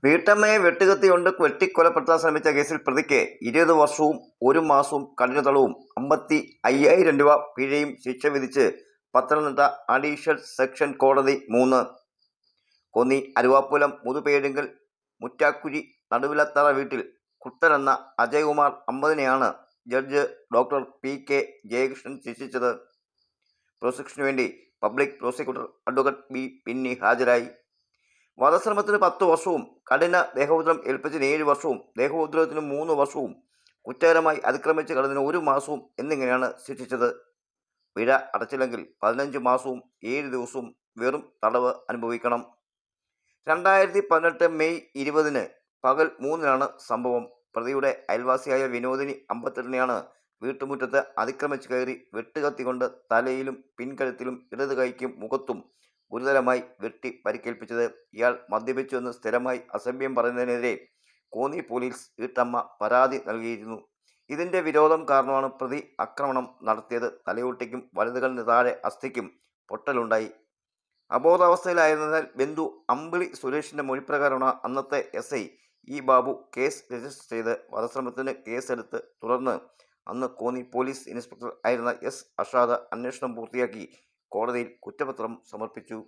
വീട്ടമ്മയെ വെട്ടുകത്തികൊണ്ട് വെട്ടിക്കൊലപ്പെടുത്താൻ ശ്രമിച്ച കേസിൽ പ്രതിക്ക് 20 വർഷവും 1 മാസവും കഠിന തടവും 55,000 രൂപ പിഴയും ശിക്ഷ വിധിച്ച് പത്തനംതിട്ട അഡീഷണൽ സെഷൻ കോടതി 3. കോന്നി അരുവാപ്പുലം മുതുപേഴുങ്കൽ മുറ്റാക്കുഴി നടുവിലത്തറ വീട്ടിൽ കുട്ടനെന്ന അജയകുമാർ 50-നെയാണ് ജഡ്ജ് ഡോക്ടർ PK ജയകൃഷ്ണൻ ശിക്ഷിച്ചത്. പ്രോസിക്യൂഷനു വേണ്ടി പബ്ലിക് പ്രോസിക്യൂട്ടർ അഡ്വക്കേറ്റ് B പിന്നി ഹാജരായി. വധശ്രമത്തിന് 10 വർഷവും കഠിന ദേഹോപദ്രവം ഏൽപ്പിച്ചതിന് 7 വർഷവും ദേഹോപദ്രവത്തിന് 3 വർഷവും കുറ്റകരമായി അതിക്രമിച്ച് കടന്നതിന് 1 മാസവും എന്നിങ്ങനെയാണ് ശിക്ഷിച്ചത്. പിഴ അടച്ചില്ലെങ്കിൽ 15 മാസവും 7 ദിവസവും വെറും തടവ് അനുഭവിക്കണം. 2018 മെയ് 20-ന് പകൽ 3-നാണ് സംഭവം. പ്രതിയുടെ അയൽവാസിയായ വിനോദിനി 58-നെയാണ് വീട്ടുമുറ്റത്ത് അതിക്രമിച്ച് കയറി വെട്ടുകത്തി കൊണ്ട് തലയിലും പിൻകഴുത്തിലും ഇടത് കൈക്കും മുഖത്തും ഗുരുതരമായി വെട്ടി പരിക്കേൽപ്പിച്ചത്. ഇയാൾ മദ്യപിച്ചുവെന്ന് സ്ഥിരമായി അസഭ്യം പറയുന്നതിനെതിരെ കോന്നി പോലീസ് വീട്ടമ്മ പരാതി നൽകിയിരുന്നു. ഇതിന്റെ വിരോധം കാരണമാണ് പ്രതി ആക്രമണം നടത്തിയത്. തലയോട്ടിക്കും വലതുകാലിന് താഴെ അസ്ഥിക്കും പൊട്ടലുണ്ടായി. അബോധാവസ്ഥയിലായിരുന്നതിനാൽ ബന്ധു അമ്പിളി സുരേഷിന്റെ മൊഴിപ്രകാരമാണ് അന്നത്തെ SI E Babu case register ചെയ്ത് വധശ്രമത്തിന് കേസെടുത്ത് തുടർന്ന് അന്ന് കോന്നി പോലീസ് ഇൻസ്പെക്ടർ ആയിരുന്ന S അഷാദ് അന്വേഷണം പൂർത്തിയാക്കി കോടതിയിൽ കുറ്റപത്രം സമർപ്പിച്ചു.